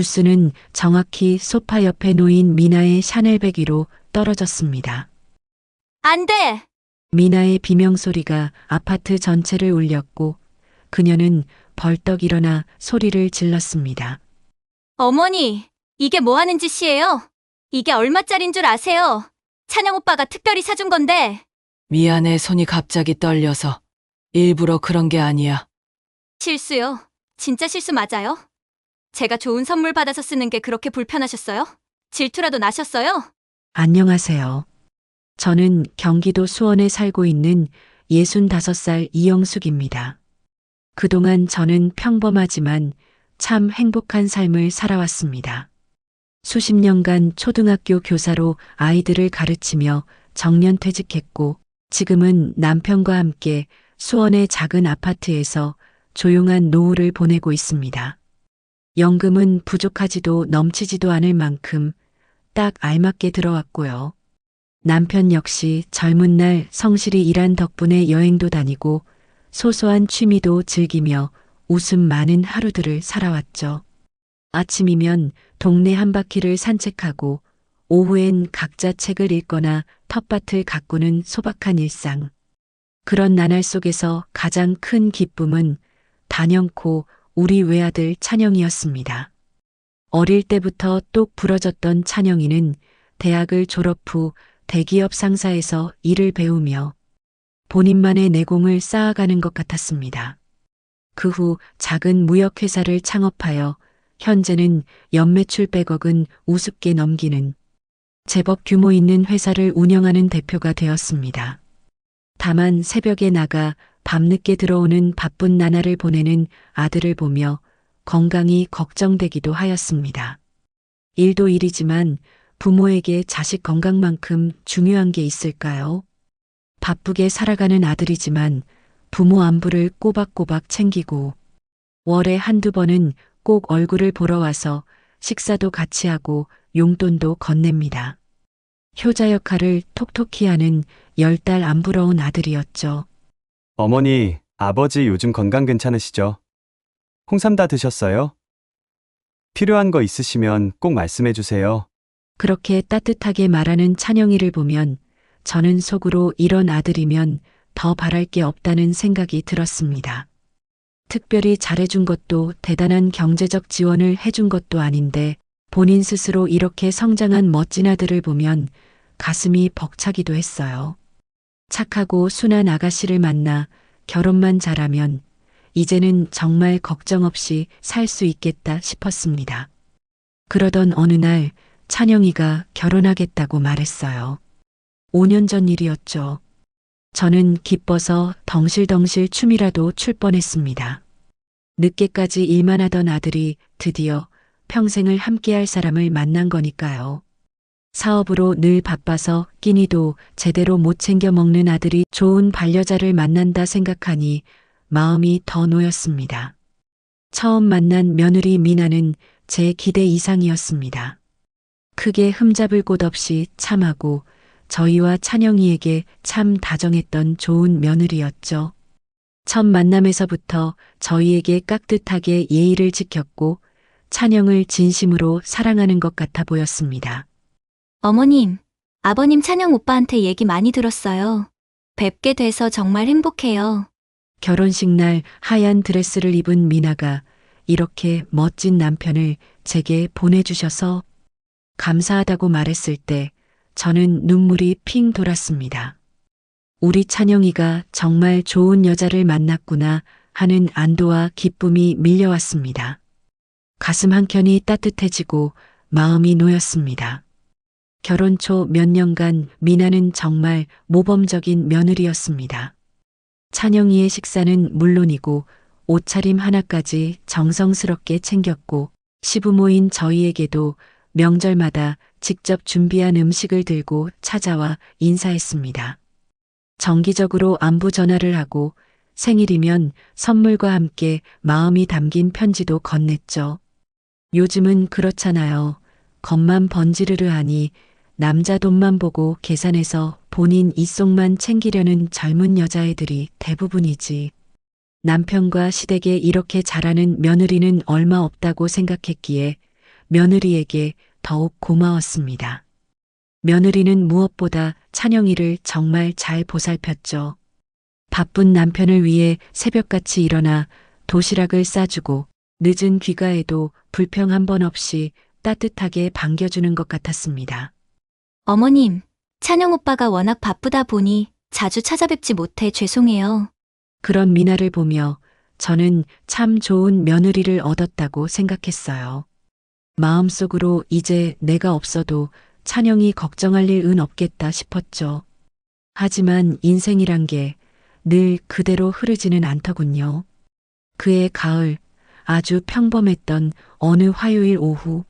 주스는 정확히 소파 옆에 놓인 미나의 샤넬백 위로 떨어졌습니다. 안 돼! 미나의 비명소리가 아파트 전체를 울렸고 그녀는 벌떡 일어나 소리를 질렀습니다. 어머니, 이게 뭐 하는 짓이에요? 이게 얼마짜린 줄 아세요? 찬영 오빠가 특별히 사준 건데. 미안해, 손이 갑자기 떨려서. 일부러 그런 게 아니야. 실수요. 진짜 실수 맞아요? 제가 좋은 선물 받아서 쓰는 게 그렇게 불편하셨어요? 질투라도 나셨어요? 안녕하세요. 저는 경기도 수원에 살고 있는 65살 이영숙입니다. 그동안 저는 평범하지만 참 행복한 삶을 살아왔습니다. 수십 년간 초등학교 교사로 아이들을 가르치며 정년퇴직했고 지금은 남편과 함께 수원의 작은 아파트에서 조용한 노후를 보내고 있습니다. 연금은 부족하지도 넘치지도 않을 만큼 딱 알맞게 들어왔고요. 남편 역시 젊은 날 성실히 일한 덕분에 여행도 다니고 소소한 취미도 즐기며 웃음 많은 하루들을 살아왔죠. 아침이면 동네 한 바퀴를 산책하고 오후엔 각자 책을 읽거나 텃밭을 가꾸는 소박한 일상. 그런 나날 속에서 가장 큰 기쁨은 단연코 우리 외아들 찬영이었습니다. 어릴 때부터 똑 부러졌던 찬영이는 대학을 졸업 후 대기업 상사에서 일을 배우며 본인만의 내공을 쌓아가는 것 같았습니다. 그 후 작은 무역회사를 창업하여 현재는 연매출 100억은 우습게 넘기는 제법 규모 있는 회사를 운영하는 대표가 되었습니다. 다만 새벽에 나가 밤늦게 들어오는 바쁜 나날을 보내는 아들을 보며 건강이 걱정되기도 하였습니다. 일도 일이지만 부모에게 자식 건강만큼 중요한 게 있을까요? 바쁘게 살아가는 아들이지만 부모 안부를 꼬박꼬박 챙기고 월에 한두 번은 꼭 얼굴을 보러 와서 식사도 같이 하고 용돈도 건넵니다. 효자 역할을 톡톡히 하는 10달 안 부러운 아들이었죠. 어머니, 아버지 요즘 건강 괜찮으시죠? 홍삼 다 드셨어요? 필요한 거 있으시면 꼭 말씀해 주세요. 그렇게 따뜻하게 말하는 찬영이를 보면 저는 속으로 이런 아들이면 더 바랄 게 없다는 생각이 들었습니다. 특별히 잘해준 것도 대단한 경제적 지원을 해준 것도 아닌데 본인 스스로 이렇게 성장한 멋진 아들을 보면 가슴이 벅차기도 했어요. 착하고 순한 아가씨를 만나 결혼만 잘하면 이제는 정말 걱정 없이 살 수 있겠다 싶었습니다. 그러던 어느 날 찬영이가 결혼하겠다고 말했어요. 5년 전 일이었죠. 저는 기뻐서 덩실덩실 춤이라도 출 뻔했습니다. 늦게까지 일만 하던 아들이 드디어 평생을 함께할 사람을 만난 거니까요. 사업으로 늘 바빠서 끼니도 제대로 못 챙겨 먹는 아들이 좋은 반려자를 만난다 생각하니 마음이 더 놓였습니다. 처음 만난 며느리 미나는 제 기대 이상이었습니다. 크게 흠잡을 곳 없이 참하고 저희와 찬영이에게 참 다정했던 좋은 며느리였죠. 첫 만남에서부터 저희에게 깍듯하게 예의를 지켰고 찬영을 진심으로 사랑하는 것 같아 보였습니다. 어머님, 아버님 찬영 오빠한테 얘기 많이 들었어요. 뵙게 돼서 정말 행복해요. 결혼식 날 하얀 드레스를 입은 미나가 이렇게 멋진 남편을 제게 보내주셔서 감사하다고 말했을 때 저는 눈물이 핑 돌았습니다. 우리 찬영이가 정말 좋은 여자를 만났구나 하는 안도와 기쁨이 밀려왔습니다. 가슴 한켠이 따뜻해지고 마음이 놓였습니다. 결혼 초 몇 년간 미나는 정말 모범적인 며느리였습니다. 찬영이의 식사는 물론이고 옷차림 하나까지 정성스럽게 챙겼고 시부모인 저희에게도 명절마다 직접 준비한 음식을 들고 찾아와 인사했습니다. 정기적으로 안부 전화를 하고 생일이면 선물과 함께 마음이 담긴 편지도 건넸죠. 요즘은 그렇잖아요. 겉만 번지르르 하니 남자 돈만 보고 계산해서 본인 이속만 챙기려는 젊은 여자애들이 대부분이지. 남편과 시댁에 이렇게 잘하는 며느리는 얼마 없다고 생각했기에 며느리에게 더욱 고마웠습니다. 며느리는 무엇보다 찬영이를 정말 잘 보살폈죠. 바쁜 남편을 위해 새벽같이 일어나 도시락을 싸주고 늦은 귀가에도 불평 한 번 없이 따뜻하게 반겨주는 것 같았습니다. 어머님, 찬영 오빠가 워낙 바쁘다 보니 자주 찾아뵙지 못해 죄송해요. 그런 미나를 보며 저는 참 좋은 며느리를 얻었다고 생각했어요. 마음속으로 이제 내가 없어도 찬영이 걱정할 일은 없겠다 싶었죠. 하지만 인생이란 게 늘 그대로 흐르지는 않더군요. 그해 가을, 아주 평범했던 어느 화요일 오후,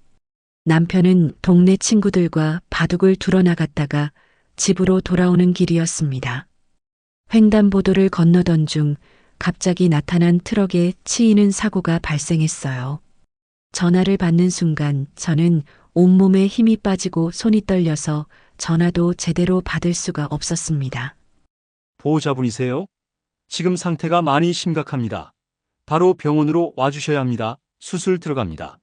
남편은 동네 친구들과 바둑을 두러 나갔다가 집으로 돌아오는 길이었습니다. 횡단보도를 건너던 중 갑자기 나타난 트럭에 치이는 사고가 발생했어요. 전화를 받는 순간 저는 온몸에 힘이 빠지고 손이 떨려서 전화도 제대로 받을 수가 없었습니다. 보호자분이세요? 지금 상태가 많이 심각합니다. 바로 병원으로 와주셔야 합니다. 수술 들어갑니다.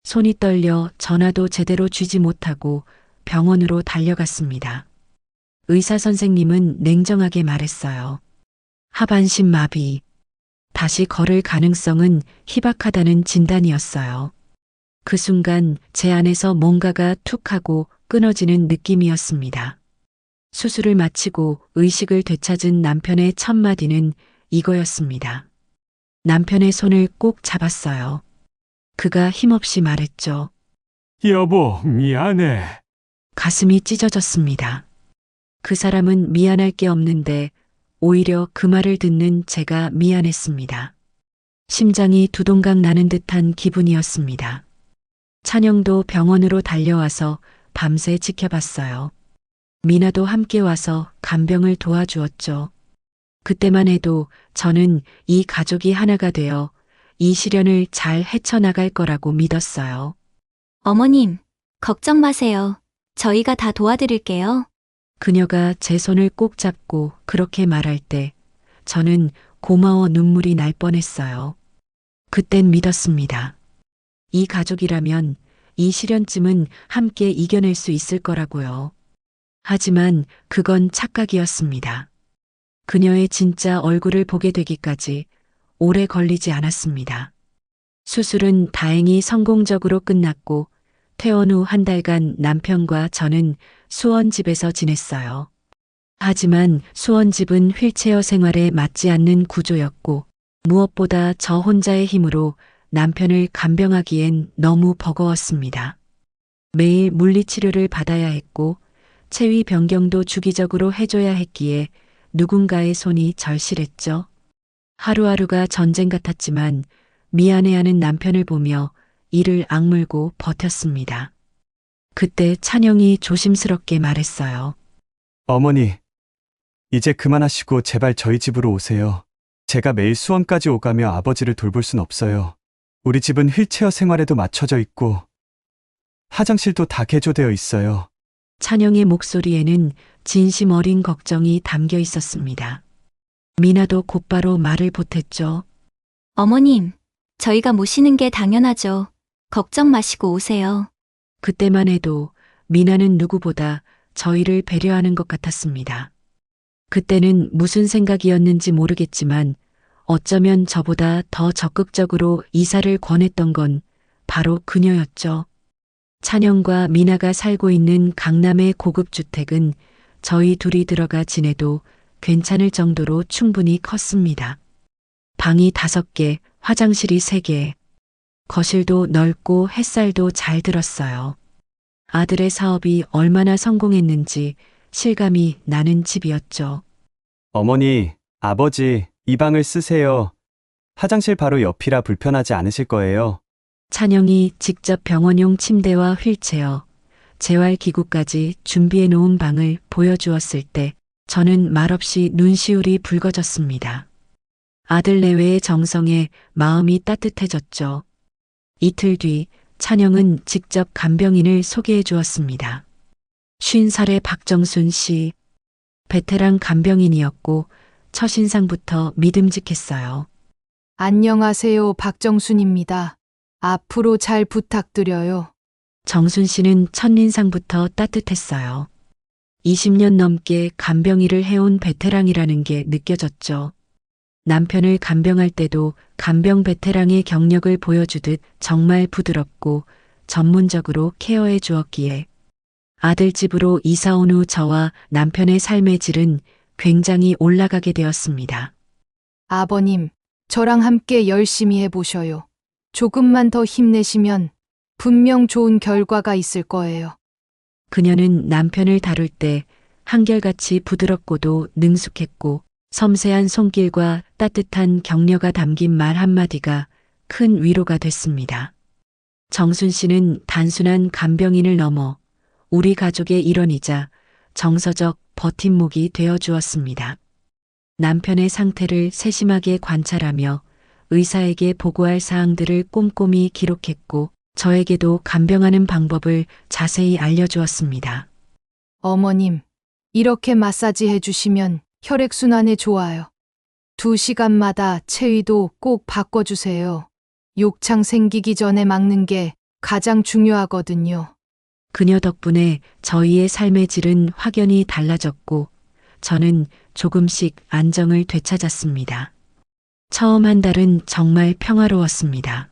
손이 떨려 전화도 제대로 쥐지 못하고 병원으로 달려갔습니다. 의사 선생님은 냉정하게 말했어요. 하반신 마비. 다시 걸을 가능성은 희박하다는 진단이었어요. 그 순간 제 안에서 뭔가가 툭 하고 끊어지는 느낌이었습니다. 수술을 마치고 의식을 되찾은 남편의 첫 마디는 이거였습니다. 남편의 손을 꼭 잡았어요. 그가 힘없이 말했죠. 여보, 미안해. 가슴이 찢어졌습니다. 그 사람은 미안할 게 없는데 오히려 그 말을 듣는 제가 미안했습니다. 심장이 두동강 나는 듯한 기분이었습니다. 찬영도 병원으로 달려와서 밤새 지켜봤어요. 미나도 함께 와서 간병을 도와주었죠. 그때만 해도 저는 이 가족이 하나가 되어 이 시련을 잘 헤쳐나갈 거라고 믿었어요. 어머님, 걱정 마세요. 저희가 다 도와드릴게요. 그녀가 제 손을 꼭 잡고 그렇게 말할 때 저는 고마워 눈물이 날 뻔했어요. 그땐 믿었습니다. 이 가족이라면 이 시련쯤은 함께 이겨낼 수 있을 거라고요. 하지만 그건 착각이었습니다. 그녀의 진짜 얼굴을 보게 되기까지 오래 걸리지 않았습니다. 수술은 다행히 성공적으로 끝났고 퇴원 후 한 달간 남편과 저는 수원집에서 지냈어요. 하지만 수원집은 휠체어 생활에 맞지 않는 구조였고 무엇보다 저 혼자의 힘으로 남편을 간병하기엔 너무 버거웠습니다. 매일 물리치료를 받아야 했고 체위 변경도 주기적으로 해줘야 했기에 누군가의 손이 절실했죠. 하루하루가 전쟁 같았지만 미안해하는 남편을 보며 이를 악물고 버텼습니다. 그때 찬영이 조심스럽게 말했어요. 어머니, 이제 그만하시고 제발 저희 집으로 오세요. 제가 매일 수원까지 오가며 아버지를 돌볼 순 없어요. 우리 집은 휠체어 생활에도 맞춰져 있고 화장실도 다 개조되어 있어요. 찬영의 목소리에는 진심 어린 걱정이 담겨 있었습니다. 미나도 곧바로 말을 보탰죠. 어머님, 저희가 모시는 게 당연하죠. 걱정 마시고 오세요. 그때만 해도 미나는 누구보다 저희를 배려하는 것 같았습니다. 그때는 무슨 생각이었는지 모르겠지만 어쩌면 저보다 더 적극적으로 이사를 권했던 건 바로 그녀였죠. 찬영과 미나가 살고 있는 강남의 고급 주택은 저희 둘이 들어가 지내도 괜찮을 정도로 충분히 컸습니다. 방이 5개, 화장실이 3개, 거실도 넓고 햇살도 잘 들었어요. 아들의 사업이 얼마나 성공했는지 실감이 나는 집이었죠. 어머니, 아버지, 이 방을 쓰세요. 화장실 바로 옆이라 불편하지 않으실 거예요. 찬영이 직접 병원용 침대와 휠체어, 재활기구까지 준비해 놓은 방을 보여주었을 때 저는 말없이 눈시울이 붉어졌습니다. 아들 내외의 정성에 마음이 따뜻해졌죠. 이틀 뒤 찬영은 직접 간병인을 소개해 주었습니다. 50살의 박정순 씨, 베테랑 간병인이었고 첫인상부터 믿음직했어요. 안녕하세요, 박정순입니다. 앞으로 잘 부탁드려요. 정순 씨는 첫인상부터 따뜻했어요. 20년 넘게 간병일을 해온 베테랑이라는 게 느껴졌죠. 남편을 간병할 때도 간병 베테랑의 경력을 보여주듯 정말 부드럽고 전문적으로 케어해 주었기에 아들 집으로 이사 온 후 저와 남편의 삶의 질은 굉장히 올라가게 되었습니다. 아버님, 저랑 함께 열심히 해보셔요. 조금만 더 힘내시면 분명 좋은 결과가 있을 거예요. 그녀는 남편을 다룰 때 한결같이 부드럽고도 능숙했고 섬세한 손길과 따뜻한 격려가 담긴 말 한마디가 큰 위로가 됐습니다. 정순 씨는 단순한 간병인을 넘어 우리 가족의 일원이자 정서적 버팀목이 되어 주었습니다. 남편의 상태를 세심하게 관찰하며 의사에게 보고할 사항들을 꼼꼼히 기록했고 저에게도 간병하는 방법을 자세히 알려주었습니다. 어머님, 이렇게 마사지 해주시면 혈액순환에 좋아요. 2시간마다 체위도 꼭 바꿔주세요. 욕창 생기기 전에 막는 게 가장 중요하거든요. 그녀 덕분에 저희의 삶의 질은 확연히 달라졌고 저는 조금씩 안정을 되찾았습니다. 처음 한 달은 정말 평화로웠습니다.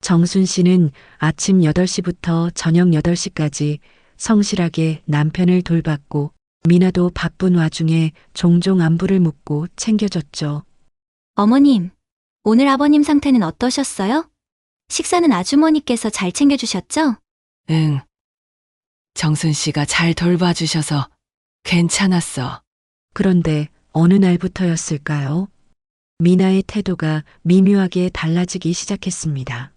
정순 씨는 아침 8시부터 저녁 8시까지 성실하게 남편을 돌봤고 미나도 바쁜 와중에 종종 안부를 묻고 챙겨줬죠. 어머님, 오늘 아버님 상태는 어떠셨어요? 식사는 아주머니께서 잘 챙겨주셨죠? 응. 정순 씨가 잘 돌봐주셔서 괜찮았어. 그런데 어느 날부터였을까요? 미나의 태도가 미묘하게 달라지기 시작했습니다.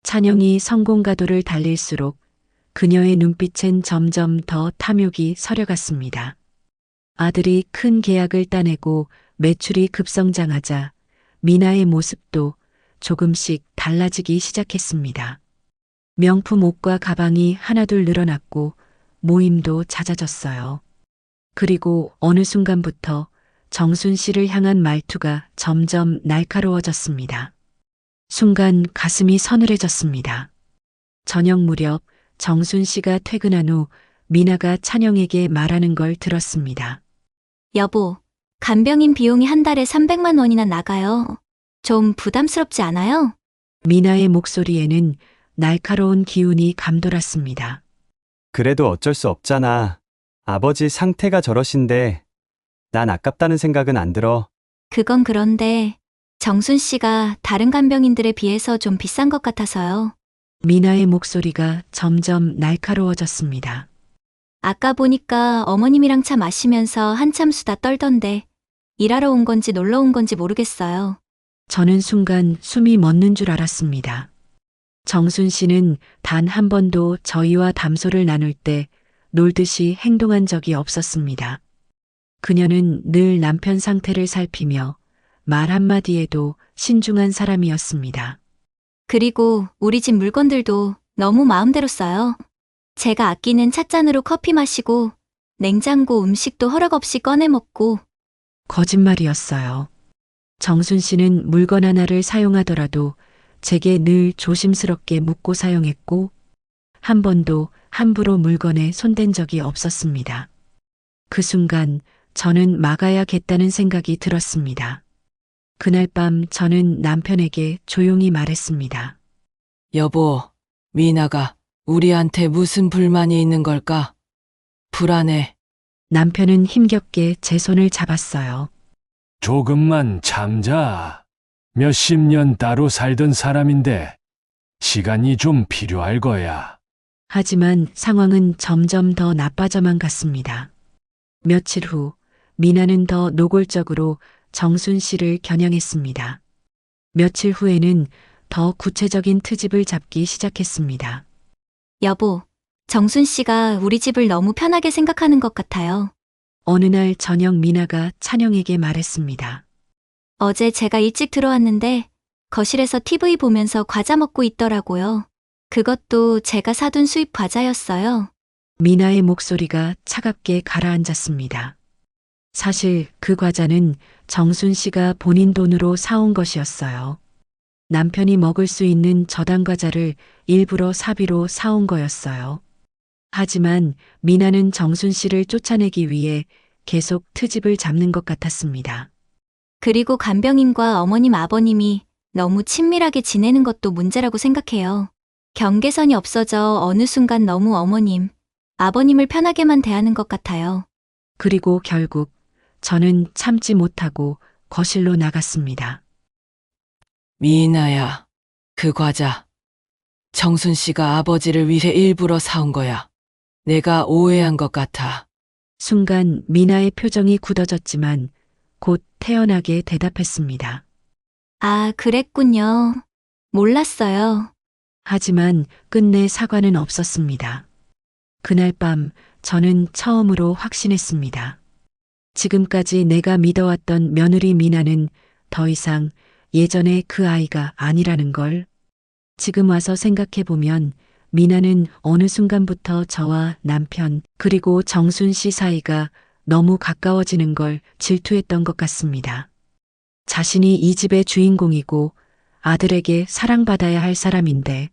찬영이 성공가도를 달릴수록 그녀의 눈빛엔 점점 더 탐욕이 서려갔습니다. 아들이 큰 계약을 따내고 매출이 급성장하자 미나의 모습도 조금씩 달라지기 시작했습니다. 명품 옷과 가방이 하나둘 늘어났고 모임도 잦아졌어요. 그리고 어느 순간부터 정순 씨를 향한 말투가 점점 날카로워졌습니다. 순간 가슴이 서늘해졌습니다. 저녁 무렵 정순 씨가 퇴근한 후 미나가 찬영에게 말하는 걸 들었습니다. 여보, 간병인 비용이 한 달에 300만 원이나 나가요. 좀 부담스럽지 않아요? 미나의 목소리에는 날카로운 기운이 감돌았습니다. 그래도 어쩔 수 없잖아. 아버지 상태가 저러신데 난 아깝다는 생각은 안 들어. 그건 그런데 정순 씨가 다른 간병인들에 비해서 좀 비싼 것 같아서요. 미나의 목소리가 점점 날카로워졌습니다. 아까 보니까 어머님이랑 차 마시면서 한참 수다 떨던데 일하러 온 건지 놀러 온 건지 모르겠어요. 저는 순간 숨이 멎는 줄 알았습니다. 정순 씨는 단 한 번도 저희와 담소를 나눌 때 놀듯이 행동한 적이 없었습니다. 그녀는 늘 남편 상태를 살피며 말 한마디에도 신중한 사람이었습니다. 그리고 우리 집 물건들도 너무 마음대로 써요. 제가 아끼는 찻잔으로 커피 마시고 냉장고 음식도 허락 없이 꺼내 먹고. 거짓말이었어요. 정순 씨는 물건 하나를 사용하더라도 제게 늘 조심스럽게 묻고 사용했고 한 번도 함부로 물건에 손댄 적이 없었습니다. 그 순간 저는 막아야겠다는 생각이 들었습니다. 그날 밤 저는 남편에게 조용히 말했습니다. 여보, 미나가 우리한테 무슨 불만이 있는 걸까? 불안해. 남편은 힘겹게 제 손을 잡았어요. 조금만 참자. 몇십 년 따로 살던 사람인데 시간이 좀 필요할 거야. 하지만 상황은 점점 더 나빠져만 갔습니다. 며칠 후 미나는 더 노골적으로 정순 씨를 겨냥했습니다. 며칠 후에는 더 구체적인 트집을 잡기 시작했습니다. 여보, 정순 씨가 우리 집을 너무 편하게 생각하는 것 같아요. 어느 날 저녁 미나가 찬영에게 말했습니다. 어제 제가 일찍 들어왔는데 거실에서 TV 보면서 과자 먹고 있더라고요. 그것도 제가 사둔 수입 과자였어요. 미나의 목소리가 차갑게 가라앉았습니다. 사실 그 과자는 정순 씨가 본인 돈으로 사온 것이었어요. 남편이 먹을 수 있는 저당 과자를 일부러 사비로 사온 거였어요. 하지만 미나는 정순 씨를 쫓아내기 위해 계속 트집을 잡는 것 같았습니다. 그리고 간병인과 어머님 아버님이 너무 친밀하게 지내는 것도 문제라고 생각해요. 경계선이 없어져 어느 순간 너무 어머님, 아버님을 편하게만 대하는 것 같아요. 그리고 결국 저는 참지 못하고 거실로 나갔습니다. 미나야, 그 과자. 정순 씨가 아버지를 위해 일부러 사온 거야. 내가 오해한 것 같아. 순간 미나의 표정이 굳어졌지만 곧 태연하게 대답했습니다. 아, 그랬군요. 몰랐어요. 하지만 끝내 사과는 없었습니다. 그날 밤 저는 처음으로 확신했습니다. 지금까지 내가 믿어왔던 며느리 미나는 더 이상 예전의 그 아이가 아니라는 걸. 지금 와서 생각해보면 미나는 어느 순간부터 저와 남편 그리고 정순 씨 사이가 너무 가까워지는 걸 질투했던 것 같습니다. 자신이 이 집의 주인공이고 아들에게 사랑받아야 할 사람인데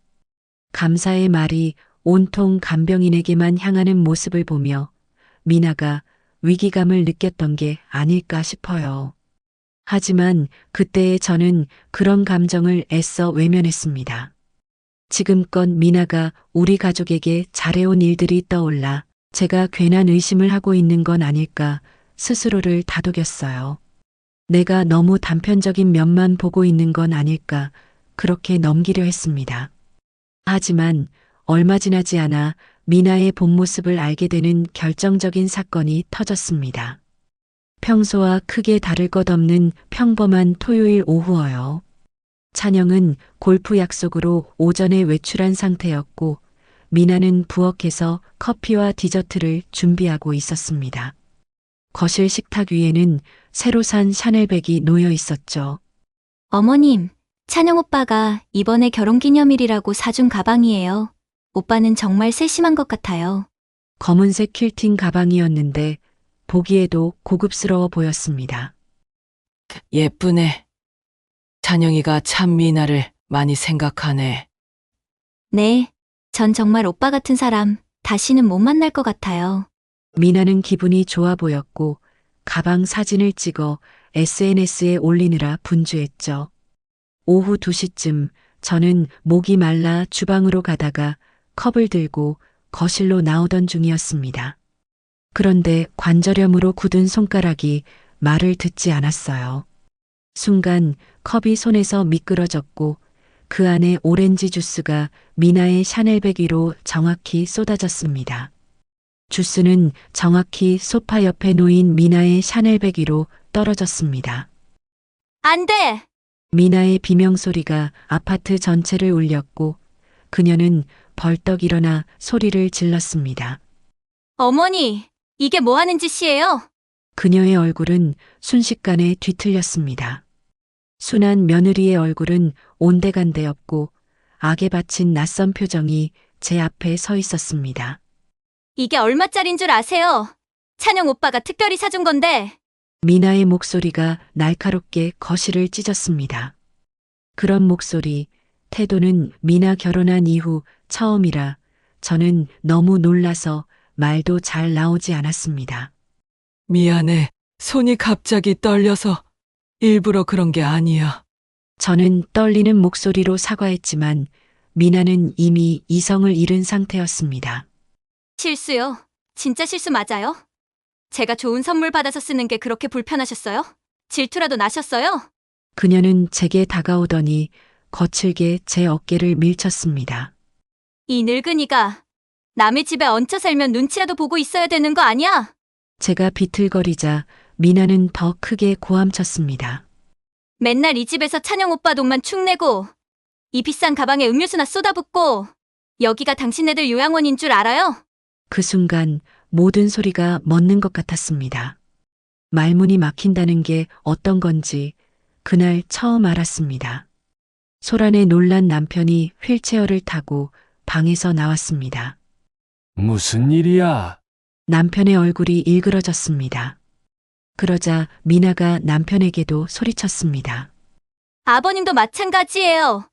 감사의 말이 온통 간병인에게만 향하는 모습을 보며 미나가 위기감을 느꼈던 게 아닐까 싶어요. 하지만 그때의 저는 그런 감정을 애써 외면했습니다. 지금껏 미나가 우리 가족에게 잘해온 일들이 떠올라 제가 괜한 의심을 하고 있는 건 아닐까 스스로를 다독였어요. 내가 너무 단편적인 면만 보고 있는 건 아닐까 그렇게 넘기려 했습니다. 하지만 얼마 지나지 않아 미나의 본 모습을 알게 되는 결정적인 사건이 터졌습니다. 평소와 크게 다를 것 없는 평범한 토요일 오후어요. 찬영은 골프 약속으로 오전에 외출한 상태였고 미나는 부엌에서 커피와 디저트를 준비하고 있었습니다. 거실 식탁 위에는 새로 산 샤넬백이 놓여 있었죠. 어머님, 찬영 오빠가 이번에 결혼기념일이라고 사준 가방이에요. 오빠는 정말 세심한 것 같아요. 검은색 퀼팅 가방이었는데 보기에도 고급스러워 보였습니다. 예쁘네. 찬영이가 참 미나를 많이 생각하네. 네, 전 정말 오빠 같은 사람 다시는 못 만날 것 같아요. 미나는 기분이 좋아 보였고 가방 사진을 찍어 SNS에 올리느라 분주했죠. 오후 2시쯤 저는 목이 말라 주방으로 가다가 컵을 들고 거실로 나오던 중이었습니다. 그런데 관절염으로 굳은 손가락이 말을 듣지 않았어요. 순간 컵이 손에서 미끄러졌고 그 안에 오렌지 주스가 미나의 샤넬백 위로 정확히 쏟아졌습니다. 주스는 정확히 소파 옆에 놓인 미나의 샤넬백 위로 떨어졌습니다. 안 돼! 미나의 비명소리가 아파트 전체를 울렸고 그녀는 벌떡 일어나 소리를 질렀습니다. 어머니, 이게 뭐 하는 짓이에요? 그녀의 얼굴은 순식간에 뒤틀렸습니다. 순한 며느리의 얼굴은 온데간데 없고 악에 바친 낯선 표정이 제 앞에 서 있었습니다. 이게 얼마짜린 줄 아세요? 찬영 오빠가 특별히 사준 건데. 미나의 목소리가 날카롭게 거실을 찢었습니다. 그런 목소리, 태도는 미나 결혼한 이후 처음이라 저는 너무 놀라서 말도 잘 나오지 않았습니다. 미안해. 손이 갑자기 떨려서 일부러 그런 게 아니야. 저는 떨리는 목소리로 사과했지만 미나는 이미 이성을 잃은 상태였습니다. 실수요. 진짜 실수 맞아요? 제가 좋은 선물 받아서 쓰는 게 그렇게 불편하셨어요? 질투라도 나셨어요? 그녀는 제게 다가오더니 거칠게 제 어깨를 밀쳤습니다. 이 늙은이가 남의 집에 얹혀 살면 눈치라도 보고 있어야 되는 거 아니야? 제가 비틀거리자 미나는 더 크게 고함쳤습니다. 맨날 이 집에서 찬영 오빠 돈만 축 내고 이 비싼 가방에 음료수나 쏟아붓고 여기가 당신네들 요양원인 줄 알아요? 그 순간 모든 소리가 멎는 것 같았습니다. 말문이 막힌다는 게 어떤 건지 그날 처음 알았습니다. 소란에 놀란 남편이 휠체어를 타고 방에서 나왔습니다. 무슨 일이야? 남편의 얼굴이 일그러졌습니다. 그러자 미나가 남편에게도 소리쳤습니다. 아버님도 마찬가지예요.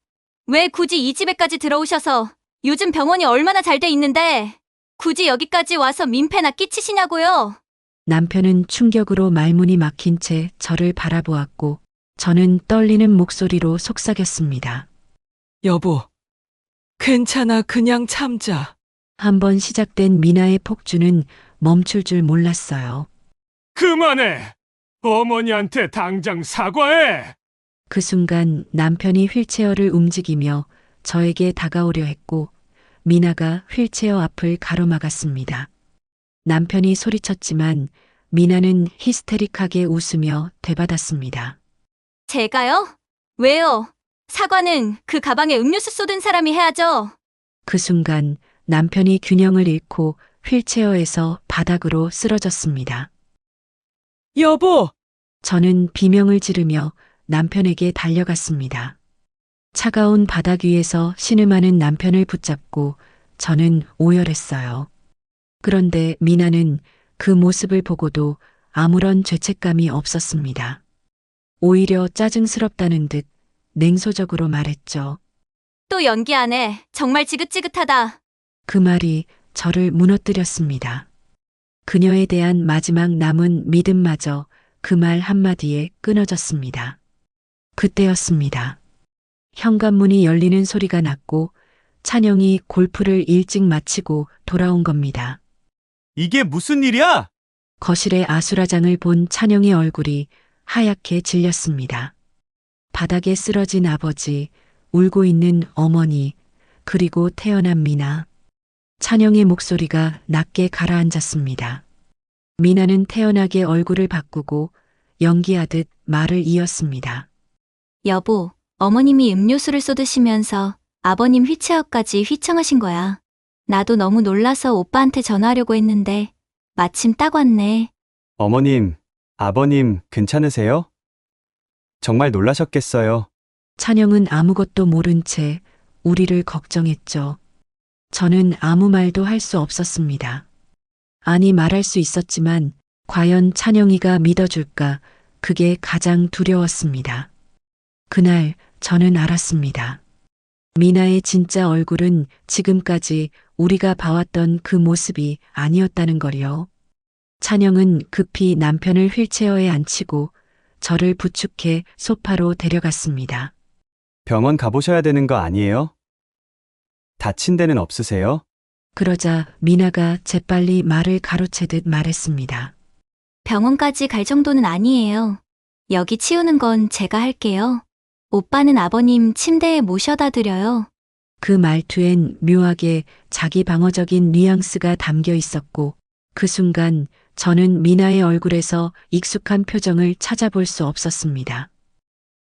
왜 굳이 이 집에까지 들어오셔서 요즘 병원이 얼마나 잘 돼 있는데 굳이 여기까지 와서 민폐나 끼치시냐고요? 남편은 충격으로 말문이 막힌 채 저를 바라보았고 저는 떨리는 목소리로 속삭였습니다. 여보, 괜찮아. 그냥 참자. 한번 시작된 미나의 폭주는 멈출 줄 몰랐어요. 그만해! 어머니한테 당장 사과해! 그 순간 남편이 휠체어를 움직이며 저에게 다가오려 했고 미나가 휠체어 앞을 가로막았습니다. 남편이 소리쳤지만 미나는 히스테릭하게 웃으며 되받았습니다. 제가요? 왜요? 사과는 그 가방에 음료수 쏟은 사람이 해야죠. 그 순간 남편이 균형을 잃고 휠체어에서 바닥으로 쓰러졌습니다. 여보! 저는 비명을 지르며 남편에게 달려갔습니다. 차가운 바닥 위에서 신음하는 남편을 붙잡고 저는 오열했어요. 그런데 미나는 그 모습을 보고도 아무런 죄책감이 없었습니다. 오히려 짜증스럽다는 듯 냉소적으로 말했죠. 또 연기하네. 정말 지긋지긋하다. 그 말이 저를 무너뜨렸습니다. 그녀에 대한 마지막 남은 믿음마저 그 말 한마디에 끊어졌습니다. 그때였습니다. 현관문이 열리는 소리가 났고 찬영이 골프를 일찍 마치고 돌아온 겁니다. 이게 무슨 일이야? 거실의 아수라장을 본 찬영의 얼굴이 하얗게 질렸습니다. 바닥에 쓰러진 아버지, 울고 있는 어머니, 그리고 태어난 미나. 찬영의 목소리가 낮게 가라앉았습니다. 미나는 태연하게 얼굴을 바꾸고 연기하듯 말을 이었습니다. 여보, 어머님이 음료수를 쏟으시면서 아버님 휠체어까지 휘청하신 거야. 나도 너무 놀라서 오빠한테 전화하려고 했는데 마침 딱 왔네. 어머님, 아버님, 괜찮으세요? 정말 놀라셨겠어요. 찬영은 아무것도 모른 채 우리를 걱정했죠. 저는 아무 말도 할 수 없었습니다. 아니 말할 수 있었지만 과연 찬영이가 믿어줄까 그게 가장 두려웠습니다. 그날 저는 알았습니다. 미나의 진짜 얼굴은 지금까지 우리가 봐왔던 그 모습이 아니었다는 걸요. 찬영은 급히 남편을 휠체어에 앉히고 저를 부축해 소파로 데려갔습니다. 병원 가보셔야 되는 거 아니에요? 다친 데는 없으세요? 그러자 미나가 재빨리 말을 가로채듯 말했습니다. 병원까지 갈 정도는 아니에요. 여기 치우는 건 제가 할게요. 오빠는 아버님 침대에 모셔다 드려요. 그 말투엔 묘하게 자기 방어적인 뉘앙스가 담겨 있었고 그 순간 저는 미나의 얼굴에서 익숙한 표정을 찾아볼 수 없었습니다.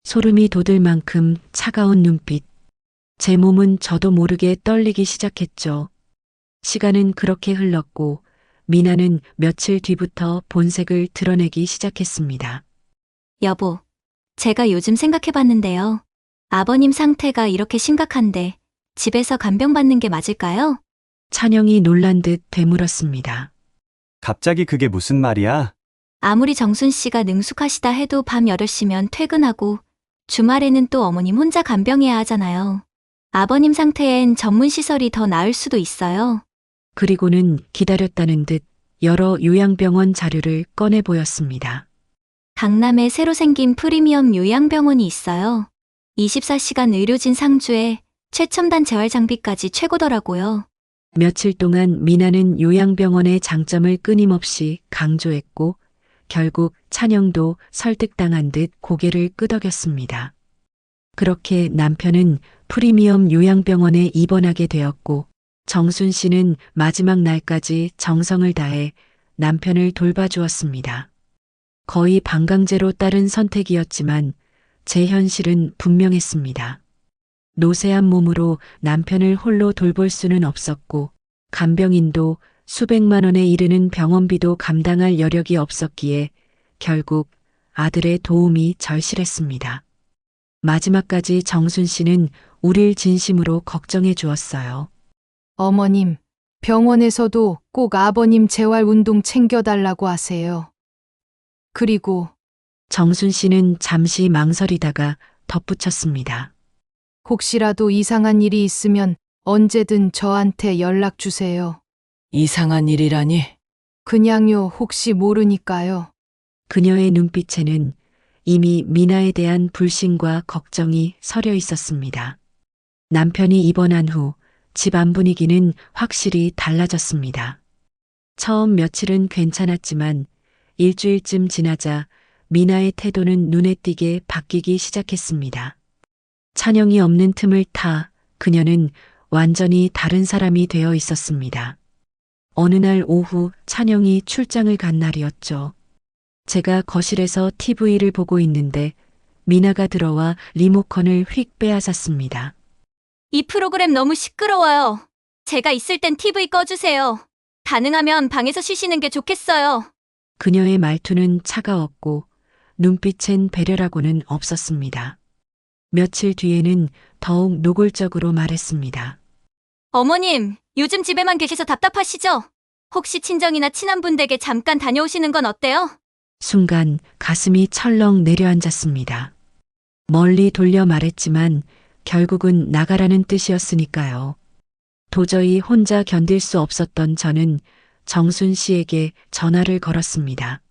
소름이 돋을 만큼 차가운 눈빛. 제 몸은 저도 모르게 떨리기 시작했죠. 시간은 그렇게 흘렀고 미나는 며칠 뒤부터 본색을 드러내기 시작했습니다. 여보, 제가 요즘 생각해봤는데요. 아버님 상태가 이렇게 심각한데 집에서 간병받는 게 맞을까요? 찬영이 놀란 듯 되물었습니다. 갑자기 그게 무슨 말이야? 아무리 정순 씨가 능숙하시다 해도 밤 8시면 퇴근하고 주말에는 또 어머님 혼자 간병해야 하잖아요. 아버님 상태엔 전문 시설이 더 나을 수도 있어요. 그리고는 기다렸다는 듯 여러 요양병원 자료를 꺼내 보였습니다. 강남에 새로 생긴 프리미엄 요양병원이 있어요. 24시간 의료진 상주에 최첨단 재활 장비까지 최고더라고요. 며칠 동안 미나는 요양병원의 장점을 끊임없이 강조했고 결국 찬영도 설득당한 듯 고개를 끄덕였습니다. 그렇게 남편은 프리미엄 요양병원에 입원하게 되었고 정순 씨는 마지막 날까지 정성을 다해 남편을 돌봐주었습니다. 거의 반강제로 따른 선택이었지만 제 현실은 분명했습니다. 노쇠한 몸으로 남편을 홀로 돌볼 수는 없었고 간병인도 수백만 원에 이르는 병원비도 감당할 여력이 없었기에 결국 아들의 도움이 절실했습니다. 마지막까지 정순 씨는 우릴 진심으로 걱정해 주었어요. 어머님, 병원에서도 꼭 아버님 재활 운동 챙겨달라고 하세요. 그리고 정순 씨는 잠시 망설이다가 덧붙였습니다. 혹시라도 이상한 일이 있으면 언제든 저한테 연락 주세요. 이상한 일이라니? 그냥요, 혹시 모르니까요. 그녀의 눈빛에는 이미 미나에 대한 불신과 걱정이 서려 있었습니다. 남편이 입원한 후 집안 분위기는 확실히 달라졌습니다. 처음 며칠은 괜찮았지만 일주일쯤 지나자 미나의 태도는 눈에 띄게 바뀌기 시작했습니다. 찬영이 없는 틈을 타 그녀는 완전히 다른 사람이 되어 있었습니다. 어느 날 오후 찬영이 출장을 간 날이었죠. 제가 거실에서 TV를 보고 있는데 미나가 들어와 리모컨을 휙 빼앗았습니다. 이 프로그램 너무 시끄러워요. 제가 있을 땐 TV 꺼주세요. 가능하면 방에서 쉬시는 게 좋겠어요. 그녀의 말투는 차가웠고 눈빛엔 배려라고는 없었습니다. 며칠 뒤에는 더욱 노골적으로 말했습니다. 어머님, 요즘 집에만 계셔서 답답하시죠? 혹시 친정이나 친한 분 댁에 잠깐 다녀오시는 건 어때요? 순간 가슴이 철렁 내려앉았습니다. 멀리 돌려 말했지만 결국은 나가라는 뜻이었으니까요. 도저히 혼자 견딜 수 없었던 저는 정순 씨에게 전화를 걸었습니다.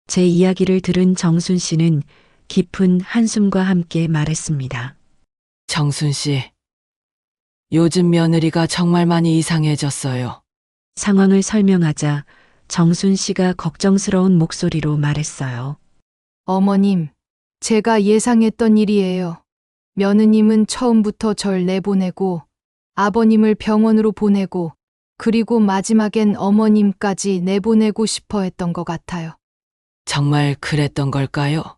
제 이야기를 들은 정순 씨는 깊은 한숨과 함께 말했습니다. 정순 씨. 요즘 며느리가 정말 많이 이상해졌어요. 상황을 설명하자 정순 씨가 걱정스러운 목소리로 말했어요. 어머님, 제가 예상했던 일이에요. 며느님은 처음부터 절 내보내고 아버님을 병원으로 보내고 그리고 마지막엔 어머님까지 내보내고 싶어 했던 것 같아요. 정말 그랬던 걸까요?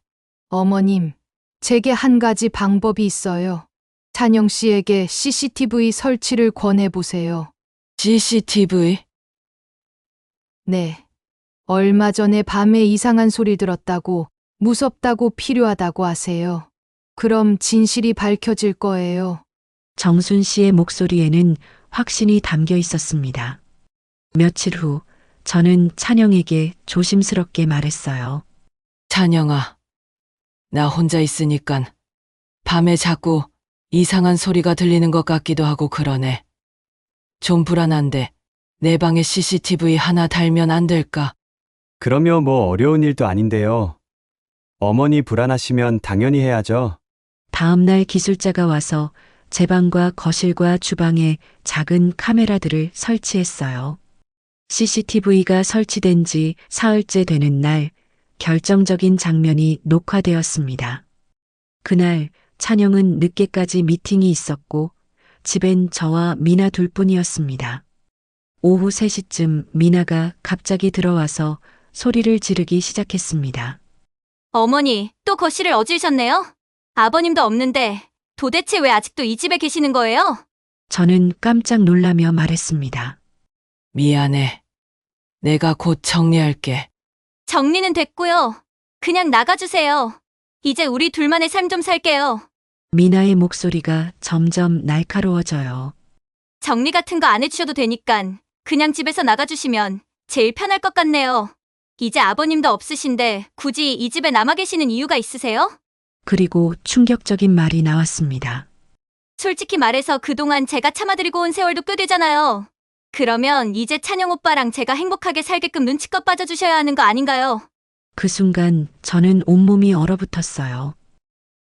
어머님, 제게 한 가지 방법이 있어요. 찬영 씨에게 CCTV 설치를 권해보세요. CCTV? 네. 얼마 전에 밤에 이상한 소리 들었다고, 무섭다고 필요하다고 하세요. 그럼 진실이 밝혀질 거예요. 정순 씨의 목소리에는 확신이 담겨 있었습니다. 며칠 후 저는 찬영에게 조심스럽게 말했어요. 찬영아. 나 혼자 있으니깐 밤에 자꾸 이상한 소리가 들리는 것 같기도 하고 그러네. 좀 불안한데 내 방에 CCTV 하나 달면 안 될까? 그러면 뭐 어려운 일도 아닌데요. 어머니 불안하시면 당연히 해야죠. 다음 날 기술자가 와서 제 방과 거실과 주방에 작은 카메라들을 설치했어요. CCTV가 설치된 지 사흘째 되는 날 결정적인 장면이 녹화되었습니다. 그날 찬영은 늦게까지 미팅이 있었고 집엔 저와 미나 둘뿐이었습니다. 오후 3시쯤 미나가 갑자기 들어와서 소리를 지르기 시작했습니다. 어머니, 또 거실을 어지르셨네요? 아버님도 없는데 도대체 왜 아직도 이 집에 계시는 거예요? 저는 깜짝 놀라며 말했습니다. 미안해. 내가 곧 정리할게. 정리는 됐고요. 그냥 나가주세요. 이제 우리 둘만의 삶 좀 살게요. 미나의 목소리가 점점 날카로워져요. 정리 같은 거 안 해주셔도 되니깐 그냥 집에서 나가주시면 제일 편할 것 같네요. 이제 아버님도 없으신데 굳이 이 집에 남아 계시는 이유가 있으세요? 그리고 충격적인 말이 나왔습니다. 솔직히 말해서 그동안 제가 참아드리고 온 세월도 꽤 되잖아요. 그러면 이제 찬영 오빠랑 제가 행복하게 살게끔 눈치껏 빠져주셔야 하는 거 아닌가요? 그 순간 저는 온몸이 얼어붙었어요.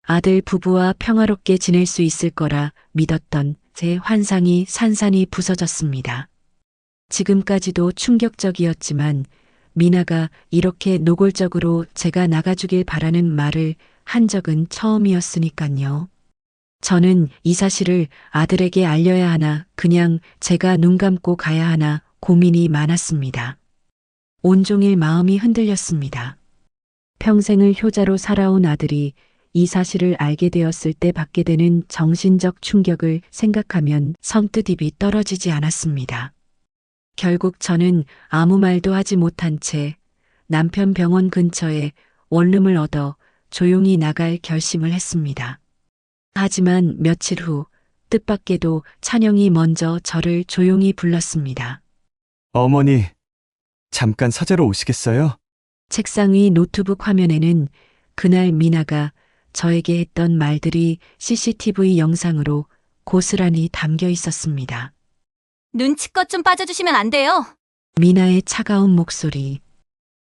아들 부부와 평화롭게 지낼 수 있을 거라 믿었던 제 환상이 산산이 부서졌습니다. 지금까지도 충격적이었지만 미나가 이렇게 노골적으로 제가 나가주길 바라는 말을 한 적은 처음이었으니깐요. 저는 이 사실을 아들에게 알려야 하나 그냥 제가 눈 감고 가야 하나 고민이 많았습니다. 온종일 마음이 흔들렸습니다. 평생을 효자로 살아온 아들이 이 사실을 알게 되었을 때 받게 되는 정신적 충격을 생각하면 선뜻 입이 떨어지지 않았습니다. 결국 저는 아무 말도 하지 못한 채 남편 병원 근처에 원룸을 얻어 조용히 나갈 결심을 했습니다. 하지만 며칠 후 뜻밖에도 찬영이 먼저 저를 조용히 불렀습니다. 어머니, 잠깐 서재로 오시겠어요? 책상 위 노트북 화면에는 그날 미나가 저에게 했던 말들이 CCTV 영상으로 고스란히 담겨 있었습니다. 눈치껏 좀 빠져주시면 안 돼요? 미나의 차가운 목소리.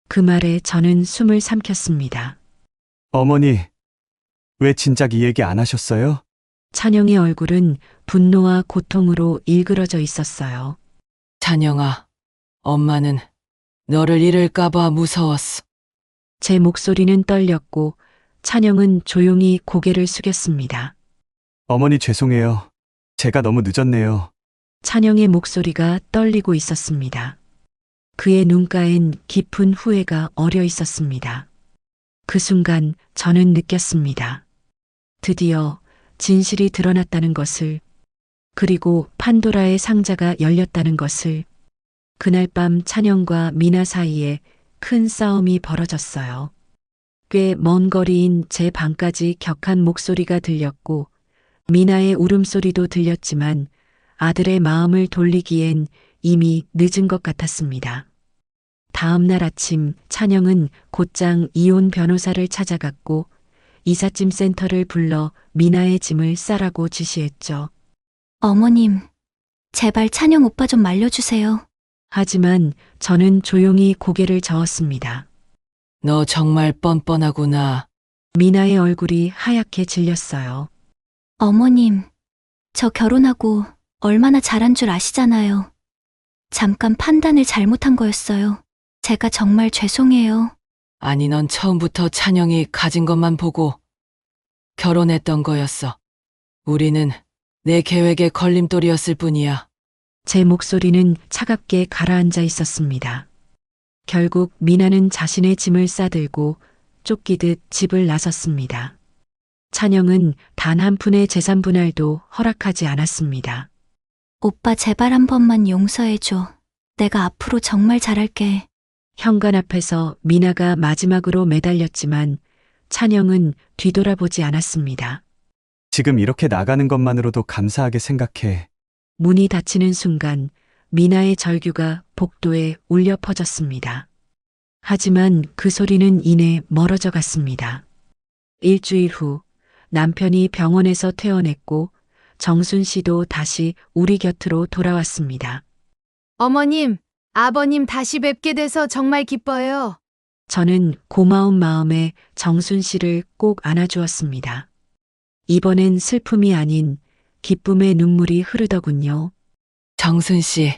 그 말에 저는 숨을 삼켰습니다. 어머니, 왜 진작 이 얘기 안 하셨어요? 찬영의 얼굴은 분노와 고통으로 일그러져 있었어요. 찬영아, 엄마는 너를 잃을까봐 무서웠어. 제 목소리는 떨렸고 찬영은 조용히 고개를 숙였습니다. 어머니 죄송해요. 제가 너무 늦었네요. 찬영의 목소리가 떨리고 있었습니다. 그의 눈가엔 깊은 후회가 어려 있었습니다. 그 순간 저는 느꼈습니다. 드디어 진실이 드러났다는 것을, 그리고 판도라의 상자가 열렸다는 것을. 그날 밤 찬영과 미나 사이에 큰 싸움이 벌어졌어요. 꽤 먼 거리인 제 방까지 격한 목소리가 들렸고 미나의 울음소리도 들렸지만 아들의 마음을 돌리기엔 이미 늦은 것 같았습니다. 다음 날 아침 찬영은 곧장 이혼 변호사를 찾아갔고 이삿짐 센터를 불러 미나의 짐을 싸라고 지시했죠. 어머님, 제발 찬영 오빠 좀 말려주세요. 하지만 저는 조용히 고개를 저었습니다. 너 정말 뻔뻔하구나. 미나의 얼굴이 하얗게 질렸어요. 어머님, 저 결혼하고 얼마나 잘한 줄 아시잖아요. 잠깐 판단을 잘못한 거였어요. 제가 정말 죄송해요. 아니, 넌 처음부터 찬영이 가진 것만 보고 결혼했던 거였어. 우리는 내 계획의 걸림돌이었을 뿐이야. 제 목소리는 차갑게 가라앉아 있었습니다. 결국 미나는 자신의 짐을 싸들고 쫓기듯 집을 나섰습니다. 찬영은 단 한 푼의 재산 분할도 허락하지 않았습니다. 오빠 제발 한 번만 용서해줘. 내가 앞으로 정말 잘할게. 현관 앞에서 미나가 마지막으로 매달렸지만 찬영은 뒤돌아보지 않았습니다. 지금 이렇게 나가는 것만으로도 감사하게 생각해. 문이 닫히는 순간 미나의 절규가 복도에 울려 퍼졌습니다. 하지만 그 소리는 이내 멀어져 갔습니다. 일주일 후 남편이 병원에서 퇴원했고 정순 씨도 다시 우리 곁으로 돌아왔습니다. 어머님, 아버님 다시 뵙게 돼서 정말 기뻐요. 저는 고마운 마음에 정순 씨를 꼭 안아주었습니다. 이번엔 슬픔이 아닌 기쁨의 눈물이 흐르더군요. 정순 씨,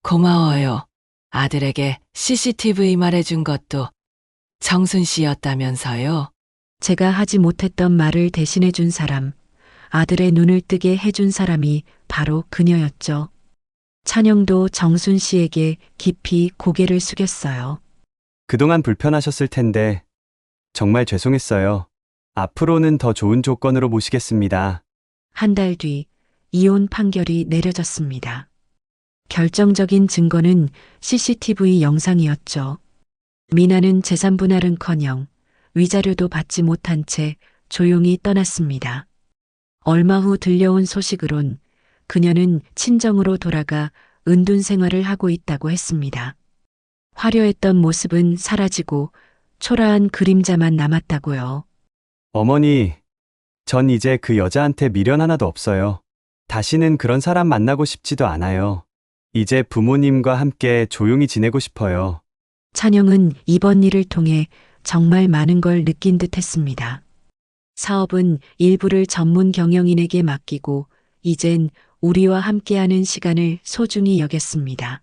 고마워요. 아들에게 CCTV 말해준 것도 정순 씨였다면서요. 제가 하지 못했던 말을 대신해 준 사람, 아들의 눈을 뜨게 해준 사람이 바로 그녀였죠. 찬영도 정순 씨에게 깊이 고개를 숙였어요. 그동안 불편하셨을 텐데 정말 죄송했어요. 앞으로는 더 좋은 조건으로 모시겠습니다. 한 달 뒤 이혼 판결이 내려졌습니다. 결정적인 증거는 CCTV 영상이었죠. 미나는 재산 분할은커녕 위자료도 받지 못한 채 조용히 떠났습니다. 얼마 후 들려온 소식으론 그녀는 친정으로 돌아가 은둔 생활을 하고 있다고 했습니다. 화려했던 모습은 사라지고 초라한 그림자만 남았다고요. 어머니, 전 이제 그 여자한테 미련 하나도 없어요. 다시는 그런 사람 만나고 싶지도 않아요. 이제 부모님과 함께 조용히 지내고 싶어요. 찬영은 이번 일을 통해 정말 많은 걸 느낀 듯 했습니다. 사업은 일부를 전문 경영인에게 맡기고 이젠 우리와 함께하는 시간을 소중히 여겼습니다.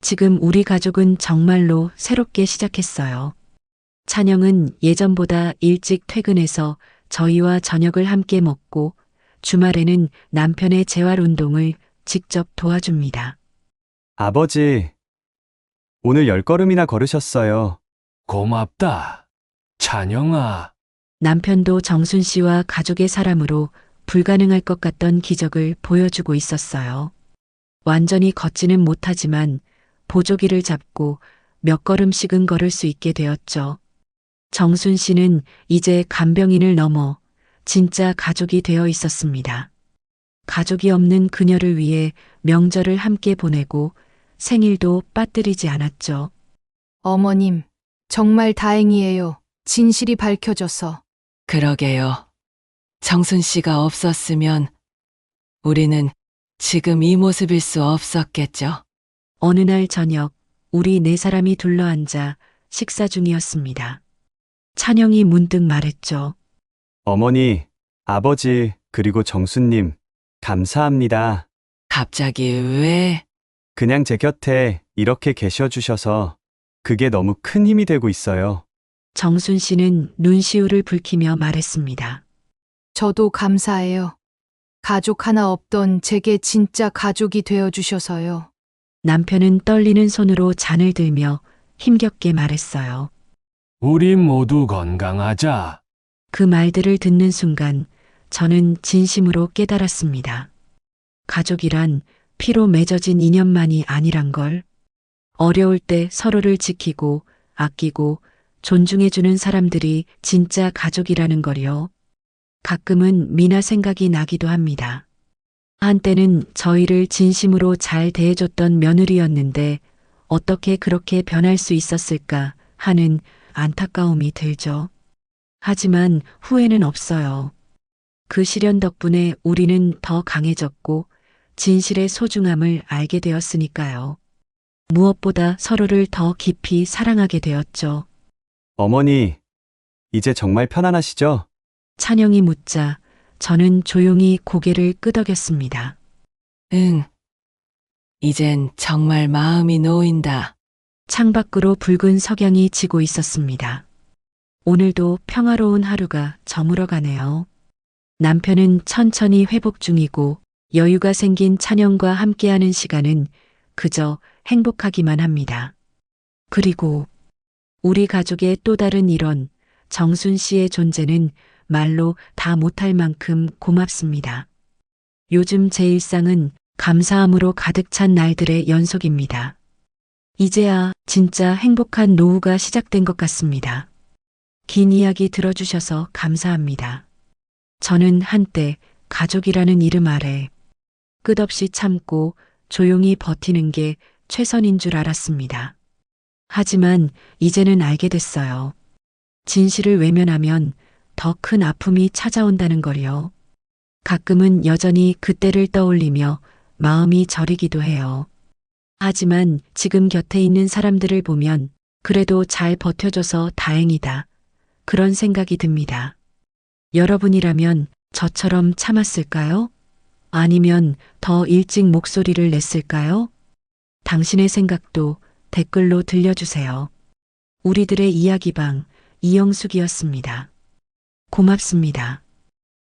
지금 우리 가족은 정말로 새롭게 시작했어요. 찬영은 예전보다 일찍 퇴근해서 저희와 저녁을 함께 먹고 주말에는 남편의 재활 운동을 직접 도와줍니다. 아버지, 오늘 10걸음이나 걸으셨어요. 고맙다. 찬영아. 남편도 정순 씨와 가족의 사람으로 불가능할 것 같던 기적을 보여주고 있었어요. 완전히 걷지는 못하지만 보조기를 잡고 몇 걸음씩은 걸을 수 있게 되었죠. 정순 씨는 이제 간병인을 넘어 진짜 가족이 되어 있었습니다. 가족이 없는 그녀를 위해 명절을 함께 보내고 생일도 빠뜨리지 않았죠. 어머님, 정말 다행이에요. 진실이 밝혀져서. 그러게요. 정순 씨가 없었으면 우리는 지금 이 모습일 수 없었겠죠. 어느 날 저녁, 우리 네 사람이 둘러앉아 식사 중이었습니다. 찬영이 문득 말했죠. 어머니, 아버지, 그리고 정수님, 감사합니다. 갑자기 왜? 그냥 제 곁에 이렇게 계셔 주셔서 그게 너무 큰 힘이 되고 있어요. 정순 씨는 눈시울을 붉히며 말했습니다. 저도 감사해요. 가족 하나 없던 제게 진짜 가족이 되어 주셔서요. 남편은 떨리는 손으로 잔을 들며 힘겹게 말했어요. 우리 모두 건강하자. 그 말들을 듣는 순간 저는 진심으로 깨달았습니다. 가족이란 피로 맺어진 인연만이 아니란 걸. 어려울 때 서로를 지키고 아끼고 존중해주는 사람들이 진짜 가족이라는 걸요. 가끔은 미나 생각이 나기도 합니다. 한때는 저희를 진심으로 잘 대해줬던 며느리였는데 어떻게 그렇게 변할 수 있었을까 하는 안타까움이 들죠. 하지만 후회는 없어요. 그 시련 덕분에 우리는 더 강해졌고 진실의 소중함을 알게 되었으니까요. 무엇보다 서로를 더 깊이 사랑하게 되었죠. 어머니, 이제 정말 편안하시죠? 찬영이 묻자 저는 조용히 고개를 끄덕였습니다. 응. 이젠 정말 마음이 놓인다. 창밖으로 붉은 석양이 지고 있었습니다. 오늘도 평화로운 하루가 저물어가네요. 남편은 천천히 회복 중이고 여유가 생긴 찬영과 함께하는 시간은 그저 행복하기만 합니다. 그리고 우리 가족의 또 다른 일원, 정순 씨의 존재는 말로 다 못할 만큼 고맙습니다. 요즘 제 일상은 감사함으로 가득 찬 날들의 연속입니다. 이제야 진짜 행복한 노후가 시작된 것 같습니다. 긴 이야기 들어주셔서 감사합니다. 저는 한때 가족이라는 이름 아래 끝없이 참고 조용히 버티는 게 최선인 줄 알았습니다. 하지만 이제는 알게 됐어요. 진실을 외면하면 더 큰 아픔이 찾아온다는 걸요. 가끔은 여전히 그때를 떠올리며 마음이 저리기도 해요. 하지만 지금 곁에 있는 사람들을 보면 그래도 잘 버텨줘서 다행이다. 그런 생각이 듭니다. 여러분이라면 저처럼 참았을까요? 아니면 더 일찍 목소리를 냈을까요? 당신의 생각도 댓글로 들려주세요. 우리들의 이야기방 이영숙이었습니다. 고맙습니다.